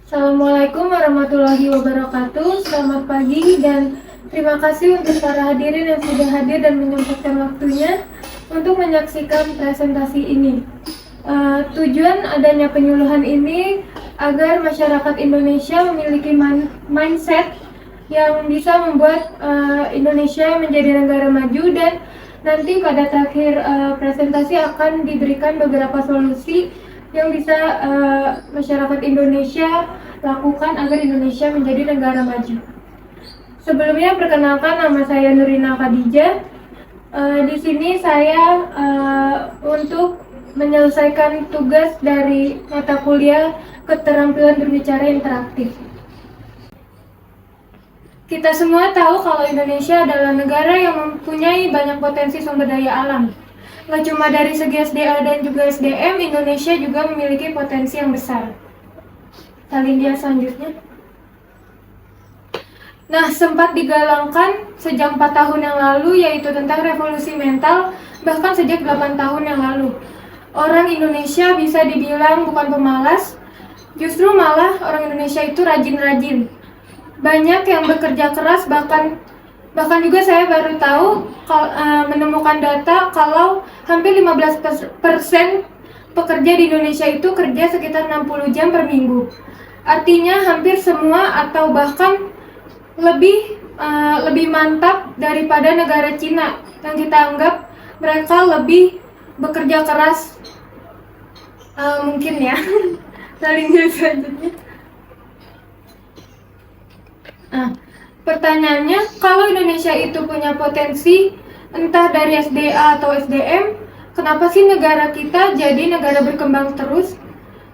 Assalamualaikum warahmatullahi wabarakatuh. Selamat pagi dan terima kasih untuk para hadirin yang sudah hadir dan menyempatkan waktunya untuk menyaksikan presentasi ini. Tujuan adanya penyuluhan ini agar masyarakat Indonesia memiliki mindset yang bisa membuat Indonesia menjadi negara maju, dan nanti pada akhir presentasi akan diberikan beberapa solusi yang bisa masyarakat Indonesia lakukan agar Indonesia menjadi negara maju. Sebelumnya perkenalkan, nama saya Nurina Khadijah. Di sini saya untuk menyelesaikan tugas dari mata kuliah keterampilan berbicara interaktif. Kita semua tahu kalau Indonesia adalah negara yang mempunyai banyak potensi sumber daya alam. Nggak cuma dari segi SDA dan juga SDM, Indonesia juga memiliki potensi yang besar. Salin dia selanjutnya. Nah, sempat digalangkan sejak 4 tahun yang lalu, yaitu tentang revolusi mental, bahkan sejak 8 tahun yang lalu. Orang Indonesia bisa dibilang bukan pemalas, justru malah orang Indonesia itu rajin-rajin. banyak yang bekerja keras, bahkan juga saya baru tahu menemukan data kalau hampir 15% pekerja di Indonesia itu kerja sekitar 60 jam per minggu. Artinya hampir semua atau bahkan lebih mantap daripada negara Cina yang kita anggap mereka lebih bekerja keras. Mungkin ya. Selanjutnya. Nah, pertanyaannya, kalau Indonesia itu punya potensi entah dari SDA atau SDM, kenapa sih negara kita jadi negara berkembang terus?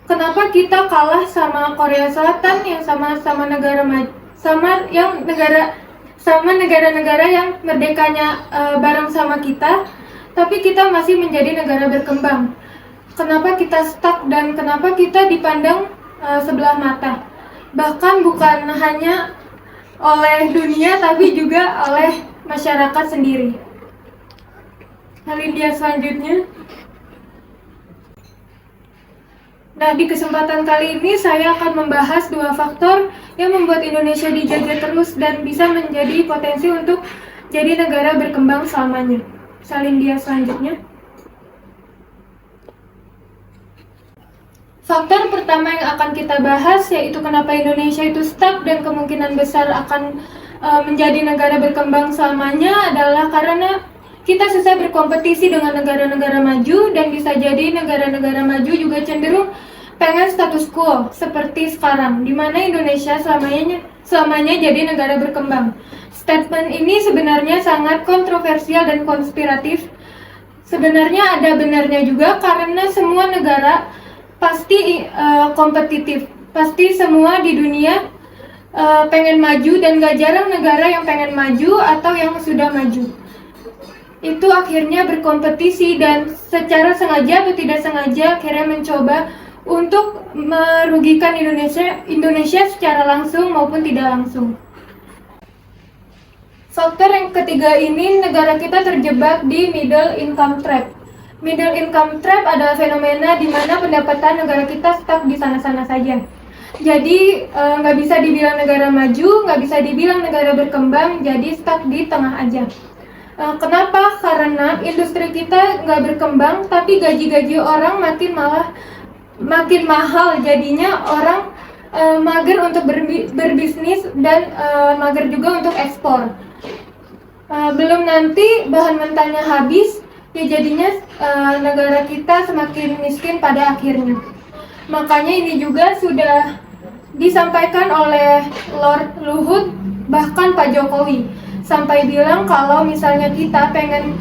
Kenapa kita kalah sama Korea Selatan yang sama-sama negara-negara yang merdekanya bareng sama kita, tapi kita masih menjadi negara berkembang? Kenapa kita stuck dan kenapa kita dipandang sebelah mata? Bahkan bukan hanya oleh dunia tapi juga oleh masyarakat sendiri. Halindia selanjutnya. Nah, di kesempatan kali ini saya akan membahas 2 faktor yang membuat Indonesia dijajah terus dan bisa menjadi potensi untuk jadi negara berkembang selamanya. Halindia selanjutnya. Faktor pertama yang akan kita bahas yaitu kenapa Indonesia itu stuck dan kemungkinan besar akan menjadi negara berkembang selamanya adalah karena kita susah berkompetisi dengan negara-negara maju, dan bisa jadi negara-negara maju juga cenderung pengen status quo seperti sekarang, di mana Indonesia selamanya jadi negara berkembang. Statement ini sebenarnya sangat kontroversial dan konspiratif. Sebenarnya ada benarnya juga karena semua negara pasti kompetitif. Pasti semua di dunia pengen maju, dan gak jarang negara yang pengen maju atau yang sudah maju itu akhirnya berkompetisi dan secara sengaja atau tidak sengaja akhirnya mencoba untuk merugikan Indonesia secara langsung maupun tidak langsung. Faktor yang ketiga ini, negara kita terjebak di middle income trap. Middle income trap adalah fenomena di mana pendapatan negara kita stuck di sana-sana saja. Jadi nggak bisa dibilang negara maju, nggak bisa dibilang negara berkembang, jadi stuck di tengah aja. Kenapa? Karena industri kita nggak berkembang, tapi gaji-gaji orang makin mahal. Jadinya orang mager untuk berbisnis dan mager juga untuk ekspor. Belum nanti bahan mentahnya habis, ya jadinya negara kita semakin miskin pada akhirnya. Makanya ini juga sudah disampaikan oleh Lord Luhut, bahkan Pak Jokowi, sampai bilang kalau misalnya kita pengen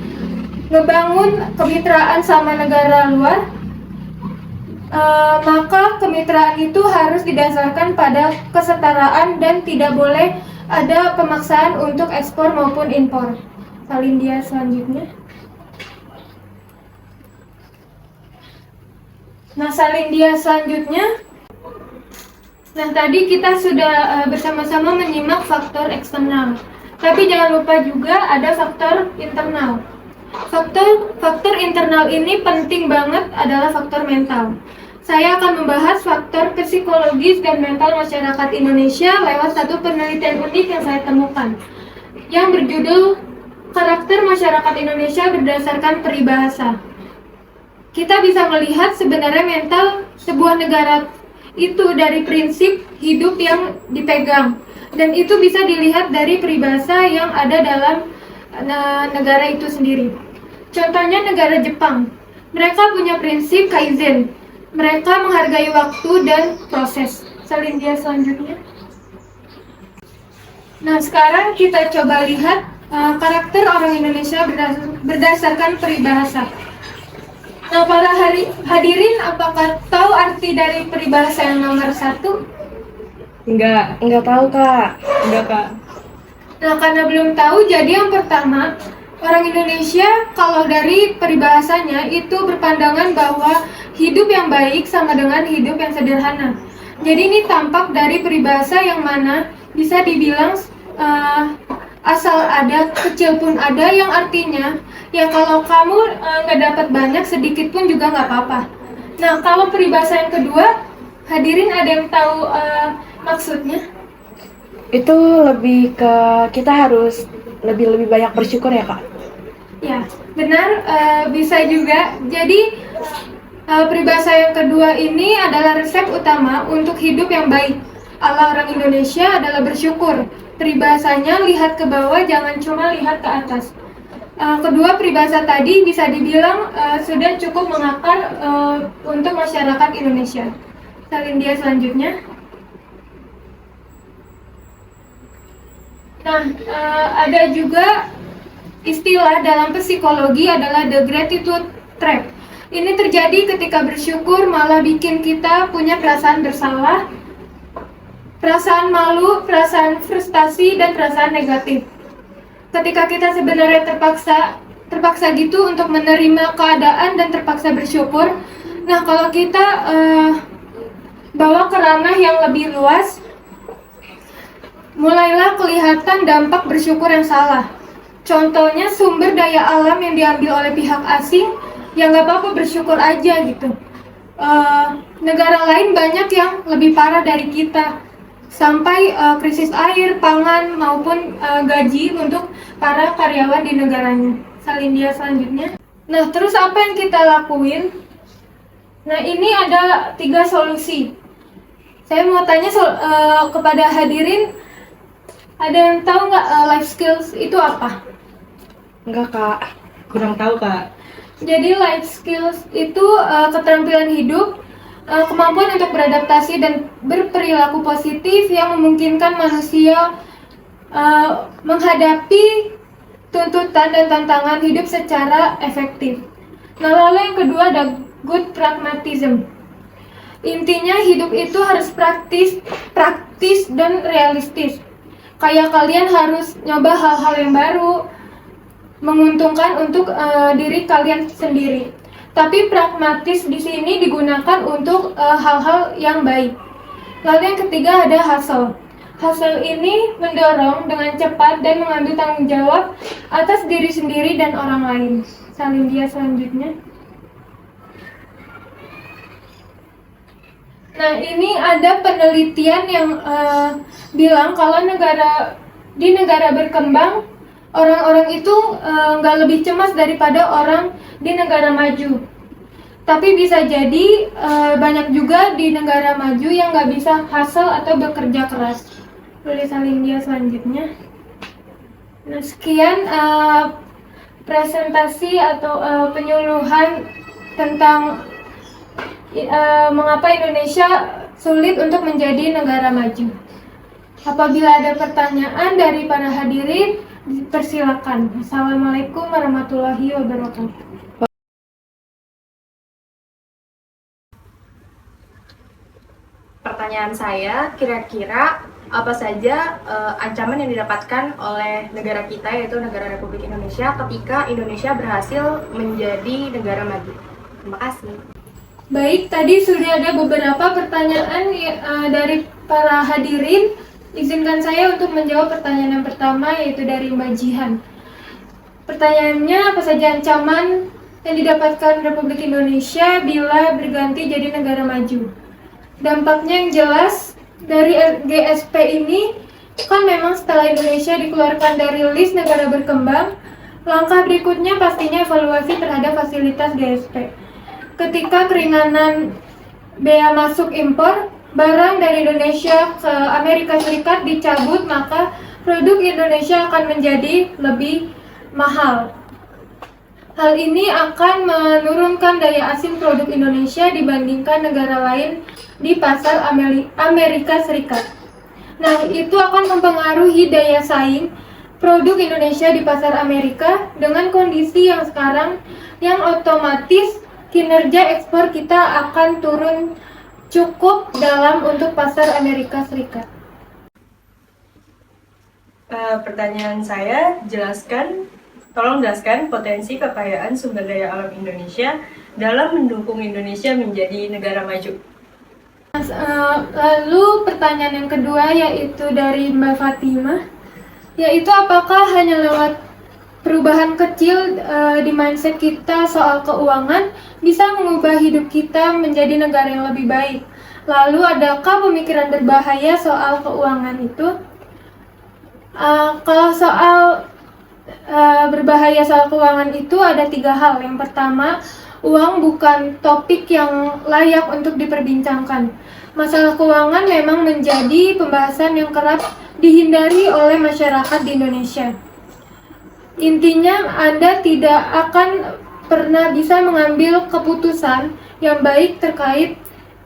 ngebangun kemitraan sama negara luar, maka kemitraan itu harus didasarkan pada kesetaraan dan tidak boleh ada pemaksaan untuk ekspor maupun impor. Halindia selanjutnya. Nah, Halindia selanjutnya. Nah, tadi kita sudah bersama-sama menyimak faktor eksternal. Tapi jangan lupa juga ada faktor internal. Faktor internal ini penting banget, adalah faktor mental. Saya akan membahas faktor psikologis dan mental masyarakat Indonesia lewat satu penelitian unik yang saya temukan, yang berjudul Karakter Masyarakat Indonesia Berdasarkan Peribahasa. Kita bisa melihat sebenarnya mental sebuah negara itu dari prinsip hidup yang dipegang. Dan itu bisa dilihat dari peribahasa yang ada dalam negara itu sendiri. Contohnya negara Jepang. Mereka punya prinsip kaizen. Mereka menghargai waktu dan proses. Halindia selanjutnya. Nah, sekarang kita coba lihat karakter orang Indonesia berdasarkan peribahasa. Nah, para hadirin, apakah tahu arti dari peribahasa yang nomor 1? Enggak tahu, Kak. Enggak, Kak. Nah, karena belum tahu, jadi yang pertama, orang Indonesia kalau dari peribahasanya itu berpandangan bahwa hidup yang baik sama dengan hidup yang sederhana. Jadi ini tampak dari peribahasa yang mana bisa dibilang asal ada, kecil pun ada, yang artinya ya kalau kamu nggak dapat banyak, sedikit pun juga nggak apa-apa. Nah, kalau peribahasa yang kedua, hadirin ada yang tahu maksudnya? Itu lebih ke kita harus lebih banyak bersyukur ya Kak? Ya, benar, bisa juga. Jadi, peribahasa yang kedua ini adalah resep utama untuk hidup yang baik. Ala orang Indonesia adalah bersyukur. Peribahasanya lihat ke bawah, jangan cuma lihat ke atas. Kedua peribahasa tadi bisa dibilang sudah cukup mengakar untuk masyarakat Indonesia. Salin dia selanjutnya. Nah, ada juga istilah dalam psikologi adalah the gratitude trap. Ini terjadi ketika bersyukur malah bikin kita punya perasaan bersalah, perasaan malu, perasaan frustasi, dan perasaan negatif. Ketika kita sebenarnya terpaksa gitu untuk menerima keadaan dan terpaksa bersyukur. Nah, kalau kita bawa ke ranah yang lebih luas, mulailah kelihatan dampak bersyukur yang salah. Contohnya sumber daya alam yang diambil oleh pihak asing, ya nggak apa-apa bersyukur aja gitu. Negara lain banyak yang lebih parah dari kita, sampai krisis air, pangan, maupun gaji untuk para karyawan di negaranya. Salin dia selanjutnya. Nah, terus apa yang kita lakuin? Nah, ini ada 3 solusi. Saya mau tanya kepada hadirin, ada yang tahu nggak life skills itu apa? Enggak Kak. Kurang tahu Kak. Jadi life skills itu keterampilan hidup, kemampuan untuk beradaptasi dan berperilaku positif yang memungkinkan manusia menghadapi tuntutan dan tantangan hidup secara efektif. Nah, lalu yang kedua ada good pragmatism. Intinya hidup itu harus praktis dan realistis. Kayak kalian harus nyoba hal-hal yang baru, menguntungkan untuk diri kalian sendiri. Tapi pragmatis di sini digunakan untuk hal-hal yang baik. Lalu yang ketiga ada hustle. Hustle ini mendorong dengan cepat dan mengambil tanggung jawab atas diri sendiri dan orang lain. Salin dia selanjutnya. Nah, ini ada penelitian yang bilang kalau di negara berkembang, orang-orang itu nggak lebih cemas daripada orang di negara maju. Tapi bisa jadi banyak juga di negara maju yang nggak bisa hustle atau bekerja keras. Boleh salin dia selanjutnya. Nah, sekian presentasi atau penyuluhan tentang mengapa Indonesia sulit untuk menjadi negara maju. Apabila ada pertanyaan dari para hadirin, persilakan. Assalamualaikum warahmatullahi wabarakatuh. Pertanyaan saya, kira-kira apa saja ancaman yang didapatkan oleh negara kita, yaitu negara Republik Indonesia, ketika Indonesia berhasil menjadi negara maju? Terima kasih. Baik, tadi sudah ada beberapa pertanyaan dari para hadirin. Izinkan saya untuk menjawab pertanyaan yang pertama, yaitu dari Mbak Jihan. Pertanyaannya, apa saja ancaman yang didapatkan Republik Indonesia bila berganti jadi negara maju? Dampaknya yang jelas dari GSP ini, kan memang setelah Indonesia dikeluarkan dari list negara berkembang, langkah berikutnya pastinya evaluasi terhadap fasilitas GSP. Ketika keringanan bea masuk impor barang dari Indonesia ke Amerika Serikat dicabut, maka produk Indonesia akan menjadi lebih mahal. Hal ini akan menurunkan daya asing produk Indonesia dibandingkan negara lain di pasar Amerika Serikat. Nah, itu akan mempengaruhi daya saing produk Indonesia di pasar Amerika dengan kondisi yang sekarang, yang otomatis kinerja ekspor kita akan turun cukup dalam untuk pasar Amerika Serikat. Pertanyaan saya, tolong jelaskan potensi kekayaan sumber daya alam Indonesia dalam mendukung Indonesia menjadi negara maju. Lalu pertanyaan yang kedua yaitu dari Mbak Fatimah, yaitu apakah hanya lewat perubahan kecil di mindset kita soal keuangan bisa mengubah hidup kita menjadi negara yang lebih baik? Lalu adakah pemikiran berbahaya soal keuangan itu? Kalau soal berbahaya soal keuangan itu ada 3 hal. Yang pertama, uang bukan topik yang layak untuk diperbincangkan. Masalah keuangan memang menjadi pembahasan yang kerap dihindari oleh masyarakat di Indonesia. Intinya, Anda tidak akan pernah bisa mengambil keputusan yang baik terkait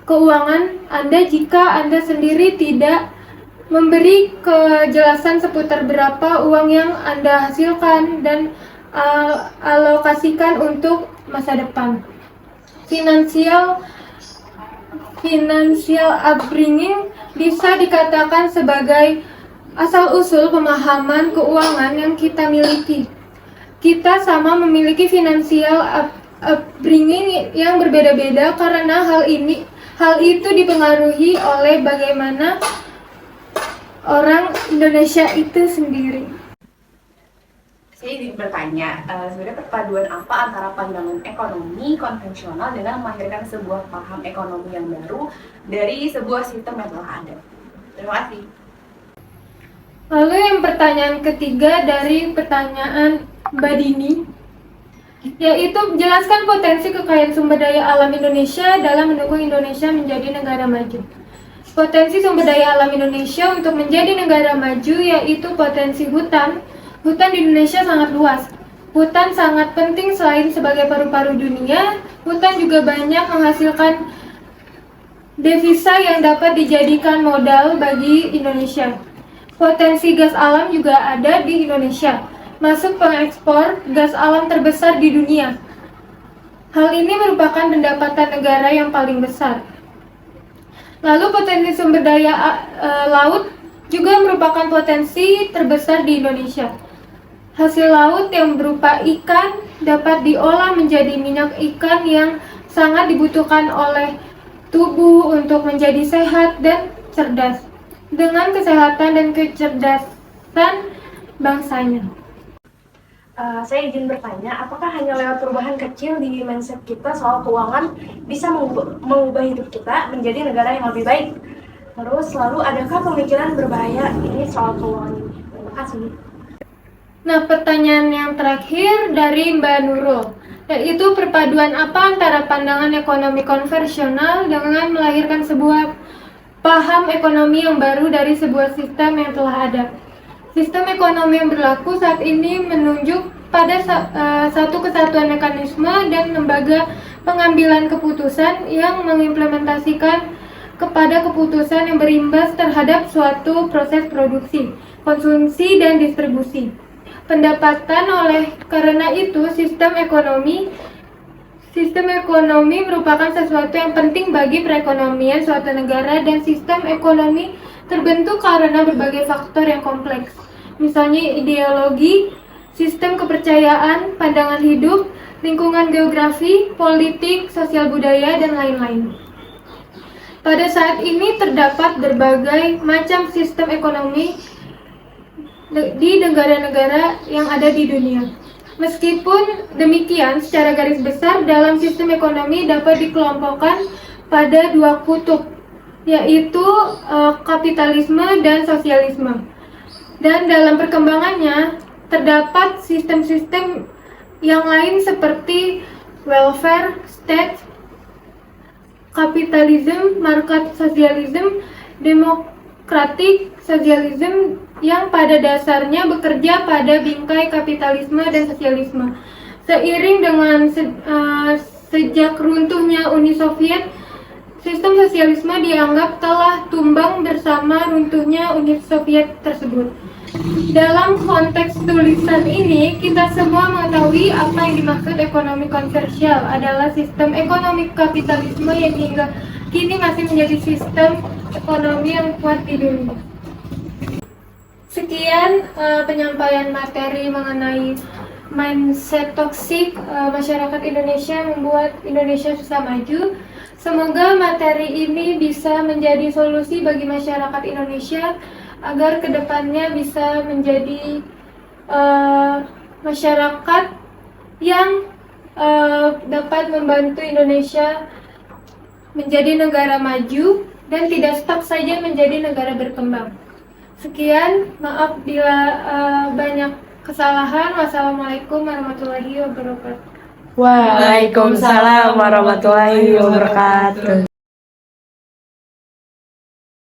keuangan Anda jika Anda sendiri tidak memberi kejelasan seputar berapa uang yang Anda hasilkan dan alokasikan untuk masa depan. Financial upbringing bisa dikatakan sebagai asal-usul pemahaman keuangan yang kita miliki. Kita sama memiliki financial upbringing yang berbeda-beda karena hal itu dipengaruhi oleh bagaimana orang Indonesia itu sendiri. Saya ingin bertanya, sebenarnya perpaduan apa antara pandangan ekonomi konvensional dengan melahirkan sebuah paham ekonomi yang baru dari sebuah sistem yang telah ada? Terima kasih. Lalu yang pertanyaan ketiga dari pertanyaan Mbak Dini, yaitu jelaskan potensi kekayaan sumber daya alam Indonesia dalam mendukung Indonesia menjadi negara maju. Potensi sumber daya alam Indonesia untuk menjadi negara maju yaitu potensi hutan. Hutan di Indonesia sangat luas. Hutan sangat penting selain sebagai paru-paru dunia, hutan juga banyak menghasilkan devisa yang dapat dijadikan modal bagi Indonesia. Potensi gas alam juga ada di Indonesia, masuk pengekspor gas alam terbesar di dunia. Hal ini merupakan pendapatan negara yang paling besar. Lalu potensi sumber daya laut juga merupakan potensi terbesar di Indonesia. Hasil laut yang berupa ikan dapat diolah menjadi minyak ikan yang sangat dibutuhkan oleh tubuh untuk menjadi sehat dan cerdas. Dengan kesehatan dan kecerdasan bangsanya. Saya izin bertanya, apakah hanya lewat perubahan kecil di mindset kita soal keuangan bisa mengubah hidup kita menjadi negara yang lebih baik? Terus, lalu adakah pemikiran berbahaya ini soal keuangan ini? Terima kasih. Nah, pertanyaan yang terakhir dari Mbak Nurul, yaitu perpaduan apa antara pandangan ekonomi konvensional dengan melahirkan sebuah paham ekonomi yang baru dari sebuah sistem yang telah ada. Sistem ekonomi yang berlaku saat ini menunjuk pada satu kesatuan mekanisme dan lembaga pengambilan keputusan yang mengimplementasikan kepada keputusan yang berimbas terhadap suatu proses produksi, konsumsi, dan distribusi. Pendapatan oleh karena itu sistem ekonomi merupakan sesuatu yang penting bagi perekonomian suatu negara dan sistem ekonomi terbentuk karena berbagai faktor yang kompleks. Misalnya ideologi, sistem kepercayaan, pandangan hidup, lingkungan geografi, politik, sosial budaya, dan lain-lain. Pada saat ini terdapat berbagai macam sistem ekonomi di negara-negara yang ada di dunia. Meskipun demikian, secara garis besar dalam sistem ekonomi dapat dikelompokkan pada 2 kutub, yaitu kapitalisme dan sosialisme. Dan dalam perkembangannya terdapat sistem-sistem yang lain seperti welfare state, kapitalisme, market socialism, democratic socialism yang pada dasarnya bekerja pada bingkai kapitalisme dan sosialisme. Seiring dengan sejak runtuhnya Uni Soviet, sistem sosialisme dianggap telah tumbang bersama runtuhnya Uni Soviet tersebut. Dalam konteks tulisan ini, kita semua mengetahui apa yang dimaksud ekonomi konvensional adalah sistem ekonomi kapitalisme yang hingga kini masih menjadi sistem ekonomi yang kuat di dunia. Sekian penyampaian materi mengenai mindset toksik masyarakat Indonesia membuat Indonesia susah maju. Semoga materi ini bisa menjadi solusi bagi masyarakat Indonesia agar kedepannya bisa menjadi masyarakat yang dapat membantu Indonesia menjadi negara maju dan tidak stuck saja menjadi negara berkembang. Sekian, maaf bila banyak kesalahan. Wassalamualaikum warahmatullahi wabarakatuh. Waalaikumsalam warahmatullahi wabarakatuh.